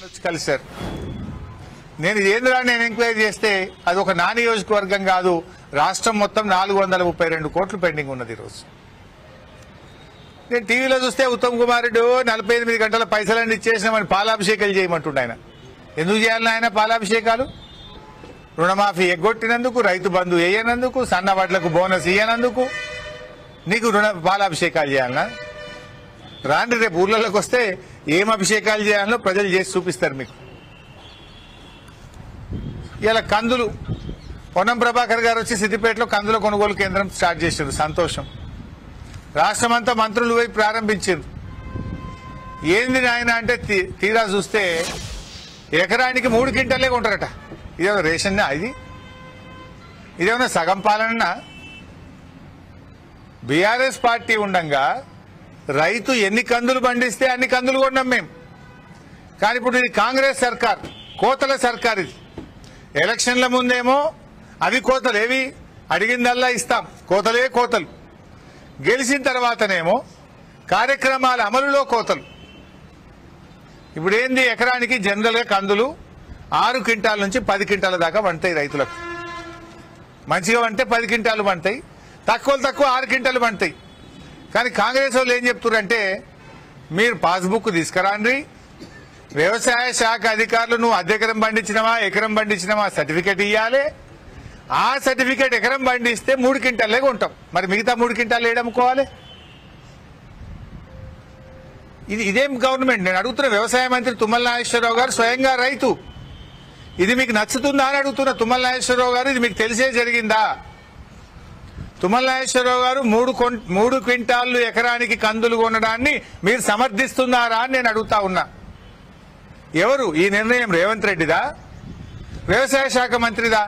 వచ్చి కలిశారు. నేను నేను ఎంక్వైరీ చేస్తే అది ఒక నా నియోజకవర్గం కాదు, రాష్ట్రం మొత్తం 432 కోట్లు పెండింగ్ ఉన్నది ఈరోజు. నేను టీవీలో చూస్తే ఉత్తమ్ కుమార్ రెడ్డి 48 గంటల పైసలన్నీ ఇచ్చేసినామని పాలాభిషేకాలు చేయమంటుండే. ఆయన ఎందుకు చేయాలని ఆయన పాలాభిషేకాలు? రుణమాఫీ ఎగ్గొట్టినందుకు, రైతు బంధు వేయనందుకు, సన్న వడ్లకు బోనస్ ఇయ్యనందుకు నీకు పాలాభిషేకాలు చేయాలనా? రాండి, రేపు ఊర్లలోకి వస్తే ఏం అభిషేకాలు చేయాలనో ప్రజలు చేసి చూపిస్తారు మీకు. ఇలా కందులు పొన్నం ప్రభాకర్ గారు వచ్చి సిద్దిపేటలో కందుల కొనుగోలు కేంద్రం స్టార్ట్ చేశారు. సంతోషం. రాష్ట్రమంతా మంత్రులు పోయి ప్రారంభించారు. ఏంది నాయన అంటే తీరా చూస్తే ఎకరానికి 3 క్వింటాలే కొంటారట. ఇదేమో రేషన్ ఇదేమన్నా సగం పాలన? బీఆర్ఎస్ పార్టీ ఉండంగా రైతు ఎన్ని కందులు పండిస్తే అన్ని కందులు కొన్నాం మేము. కానీ ఇప్పుడు ఇది కాంగ్రెస్ సర్కార్, కోతల సర్కార్. ఇది ఎలక్షన్ల ముందేమో అవి కోతలు, ఏవి అడిగిందల్లా ఇస్తాం, కోతలే కోతలు. గెలిచిన తర్వాతనేమో కార్యక్రమాల అమలులో కోతలు. ఇప్పుడు ఏంది, ఎకరానికి జనరల్గా కందులు 6 క్వింటాల నుంచి 10 క్వింటాల దాకా పండుతాయి రైతులకు. మంచిగా పంటే 10 క్వింటాలు పండుతాయి, తక్కువ 6 క్వింటాలు పండుతాయి. కానీ కాంగ్రెస్ వాళ్ళు ఏం చెప్తున్నారంటే, మీరు పాస్బుక్ తీసుకురాండి, వ్యవసాయ శాఖ అధికారులు నువ్వు అర్ధెకరం పండించినవా ఎకరం పండించినవా సర్టిఫికేట్ ఇవ్వాలి. ఆ సర్టిఫికేట్ ఎకరం పండిస్తే 3 క్వింటాలే కొంటాం, మరి మిగతా 3 క్వింటాలు ఏడమ్ముకోవాలి? ఇదేం గవర్నమెంట్? నేను అడుగుతున్న వ్యవసాయ మంత్రి తుమ్మల నాగేశ్వరరావు గారు స్వయంగా రైతు. ఇది మీకు నచ్చుతుందా అని అడుగుతున్న తుమ్మల నాగేశ్వరరావు గారు. ఇది మీకు తెలిసే జరిగిందా? తుమ్మల నాగేశ్వరరావు గారు 3 క్వింటాళ్లు ఎకరానికి కందులు కొనడాన్ని మీరు సమర్థిస్తున్నారా అని నేను అడుగుతా ఉన్నా. ఎవరు ఈ నిర్ణయం? రేవంత్ రెడ్డిదా, వ్యవసాయ శాఖ మంత్రిదా?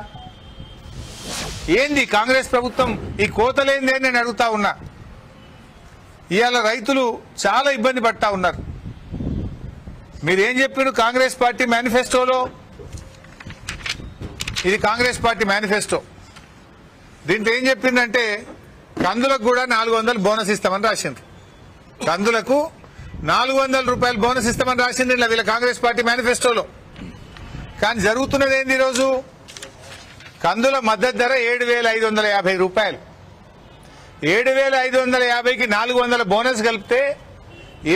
ఏంది కాంగ్రెస్ ప్రభుత్వం ఈ కోతలేంది అని నేను అడుగుతా ఉన్నా. ఇవాళ రైతులు చాలా ఇబ్బంది పడతా ఉన్నారు. మీరేం చెప్పారు కాంగ్రెస్ పార్టీ మేనిఫెస్టోలో? ఇది కాంగ్రెస్ పార్టీ మేనిఫెస్టో. దీంట్లో ఏం చెప్పిందంటే కందులకు కూడా 400 బోనస్ ఇస్తామని రాసింది. కందులకు 400 రూపాయలు బోనస్ ఇస్తామని రాసింది ఇలా వీళ్ళ కాంగ్రెస్ పార్టీ మేనిఫెస్టోలో. కానీ జరుగుతున్నది ఏంది? ఈరోజు కందుల మద్దతు ధర 7,550 రూపాయలు. 7,550కి 400 బోనస్ కలిపితే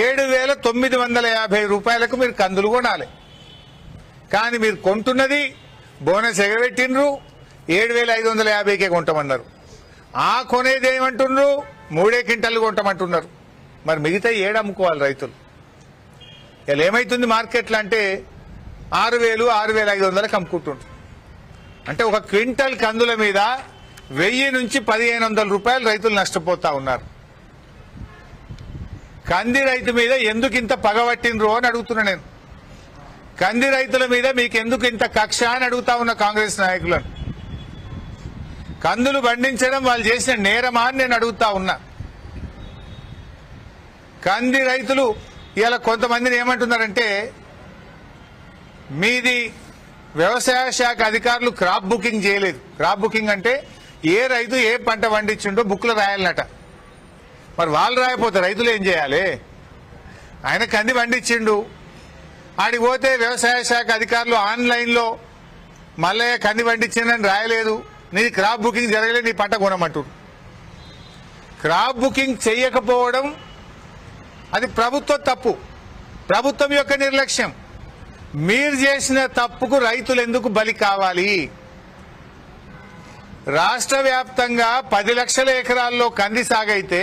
7,950 రూపాయలకు మీరు కందులు కొనాలి. కానీ మీరు కొంటున్నది బోనస్ ఎగబెట్టినరు 7,550కే కొంటామన్నారు. ఆ కొనేది ఏమంటున్నారు? 3 క్వింటాలు కొంటామంటున్నారు. మరి మిగతా అమ్ముకోవాలి రైతులు. ఇలా ఏమైతుంది మార్కెట్లో అంటే 6,000 6,500కి అమ్ముకుంటుండ్రు. అంటే ఒక క్వింటల్ కందుల మీద 1000 నుంచి 1,500 రూపాయలు రైతులు నష్టపోతా ఉన్నారు. కంది రైతు మీద ఎందుకు ఇంత పగబట్టినరు అని అడుగుతున్నా నేను. కంది రైతుల మీద మీకు ఎందుకు ఇంత కక్ష అని అడుగుతా ఉన్న కాంగ్రెస్ నాయకులను. కందులు పండించడం వాళ్ళు చేసిన నేరమా అని నేను అడుగుతా ఉన్నా. కంది రైతులు ఇలా కొంతమందిని ఏమంటున్నారంటే, మీది వ్యవసాయ శాఖ అధికారులు క్రాప్ బుకింగ్ చేయలేదు. క్రాప్ బుకింగ్ అంటే ఏ రైతు ఏ పంట పండించిండో బుక్లో రాయాలన్నట. మరి వాళ్ళు రాయపోతే రైతులు ఏం చేయాలి? ఆయన కంది పండించిండు, ఆడికి పోతే వ్యవసాయ శాఖ అధికారులు ఆన్లైన్లో మల్లయ్య కంది పండించిందని రాయలేదు, నీది క్రాప్ బుకింగ్ జరగలేదు, నీ పంట కొనమంటు. క్రాప్ బుకింగ్ చేయకపోవడం అది ప్రభుత్వ తప్పు, ప్రభుత్వం యొక్క నిర్లక్ష్యం. మీరు చేసిన తప్పుకు రైతులు ఎందుకు బలి కావాలి? రాష్ట్ర వ్యాప్తంగా 10 లక్షల ఎకరాల్లో కంది సాగైతే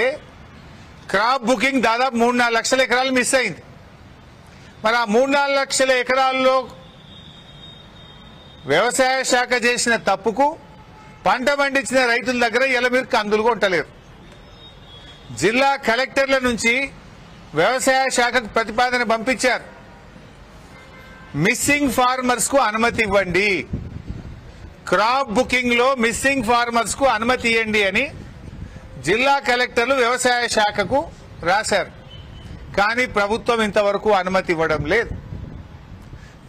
క్రాప్ బుకింగ్ దాదాపు 3-4 లక్షల ఎకరాలు మిస్ అయింది. మరి ఆ 3-4 లక్షల ఎకరాల్లో వ్యవసాయ శాఖ చేసిన తప్పుకు పంట పండించిన రైతుల దగ్గర ఇలా మీరు కందులు కొంటలేరు. జిల్లా కలెక్టర్ల నుంచి వ్యవసాయ శాఖకు ప్రతిపాదన పంపించారు, మిస్సింగ్ ఫార్మర్స్ కు అనుమతి ఇవ్వండి, క్రాప్ బుకింగ్ లో మిస్సింగ్ ఫార్మర్స్ కు అనుమతి ఇవ్వండి అని జిల్లా కలెక్టర్లు వ్యవసాయ శాఖకు రాశారు. కానీ ప్రభుత్వం ఇంతవరకు అనుమతి ఇవ్వడం లేదు.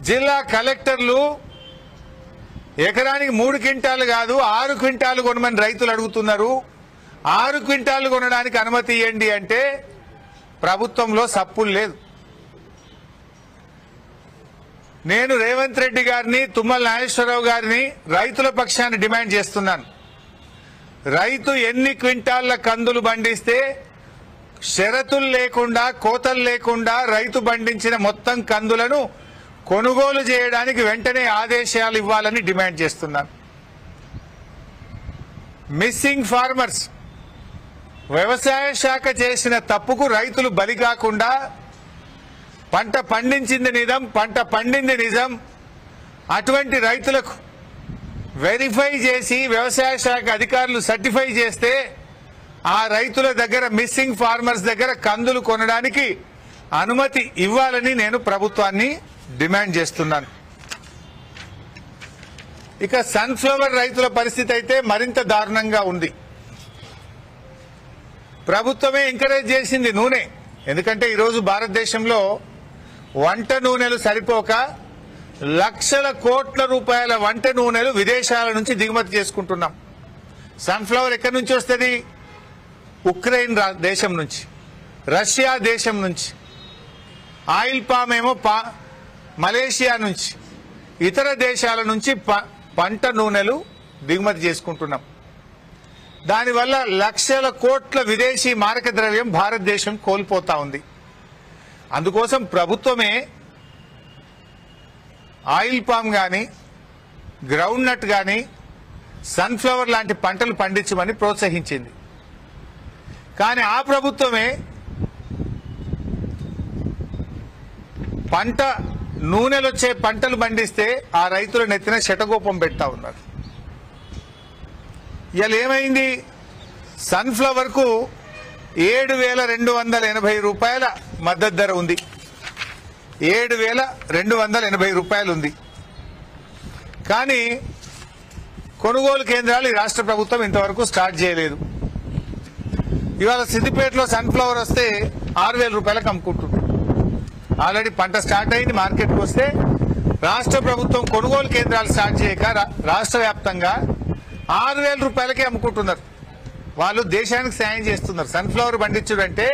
జిల్లా కలెక్టర్లు ఎకరానికి 3 క్వింటాలు కాదు 6 క్వింటాలు కొనమని రైతులు అడుగుతున్నారు. 6 క్వింటాలు కొనడానికి అనుమతి ఇవ్వండి అంటే ప్రభుత్వంలో సప్పులు లేదు. నేను రేవంత్ రెడ్డి గారిని, తుమ్మల నాగేశ్వరరావు గారిని రైతుల పక్షాన్ని డిమాండ్ చేస్తున్నాను. రైతు ఎన్ని క్వింటాళ్ల కందులు పండిస్తే షరతులు లేకుండా, కోతలు లేకుండా రైతు పండించిన మొత్తం కందులను కొనుగోలు చేయడానికి వెంటనే ఆదేశాలు ఇవ్వాలని డిమాండ్ చేస్తున్నాను. మిస్సింగ్ ఫార్మర్స్, వ్యవసాయ శాఖ చేసిన తప్పుకు రైతులు బలి కాకుండా పంట పండించింది నిజం, పంట పండింది నిజం, అటువంటి రైతులకు వెరిఫై చేసి వ్యవసాయ శాఖ అధికారులు సర్టిఫై చేస్తే ఆ రైతుల దగ్గర, మిస్సింగ్ ఫార్మర్స్ దగ్గర కందులు కొనడానికి అనుమతి ఇవ్వాలని నేను ప్రభుత్వాన్ని డిమాండ్ చేస్తున్నాను. ఇక సన్ఫ్లవర్ రైతుల పరిస్థితి అయితే మరింత దారుణంగా ఉంది. ప్రభుత్వమే ఎంకరేజ్ చేసింది నూనె. ఎందుకంటే ఈరోజు భారతదేశంలో వంట నూనెలు సరిపోక లక్షల కోట్ల రూపాయల వంట నూనెలు విదేశాల నుంచి దిగుమతి చేసుకుంటున్నాం. సన్ఫ్లవర్ ఎక్కడి నుంచి వస్తుంది? ఉక్రెయిన్ దేశం నుంచి, రష్యా దేశం నుంచి. ఆయిల్ పామ్ ఏమో మలేషియా నుంచి, ఇతర దేశాల నుంచి పంట నూనెలు దిగుమతి చేసుకుంటున్నాం. దానివల్ల లక్షల కోట్ల విదేశీ మారక ద్రవ్యం భారతదేశం కోల్పోతా ఉంది. అందుకోసం ప్రభుత్వమే ఆయిల్ పామ్ కానీ, గ్రౌండ్ నట్ కానీ, సన్ఫ్లవర్ లాంటి పంటలు పండించమని ప్రోత్సహించింది. కానీ ఆ ప్రభుత్వమే పంట నూనెలు వచ్చే పంటలు పండిస్తే ఆ రైతుల నెత్తిన శటగోపం పెడతా ఉన్నారు. ఇవాళ ఏమైంది? సన్ఫ్లవర్ కు 7,280 రూపాయల మద్దతు ధర ఉంది. 7,280 రూపాయలు ఉంది. కానీ కొనుగోలు కేంద్రాలు ఈ రాష్ట్ర ప్రభుత్వం ఇంతవరకు స్టార్ట్ చేయలేదు. ఇవాళ సిద్దిపేటలో సన్ఫ్లవర్ వస్తే 6,000 రూపాయలకు అమ్ముకుంటున్నారు. ఆల్రెడీ పంట స్టార్ట్ అయింది, మార్కెట్కి వస్తే రాష్ట్ర ప్రభుత్వం కొనుగోలు కేంద్రాలు స్టార్ట్ చేయక రాష్ట్ర వ్యాప్తంగా 6,000 రూపాయలకే అమ్ముకుంటున్నారు. వాళ్ళు దేశానికి సాయం చేస్తున్నారు. సన్ఫ్లవర్ పండించుడంటే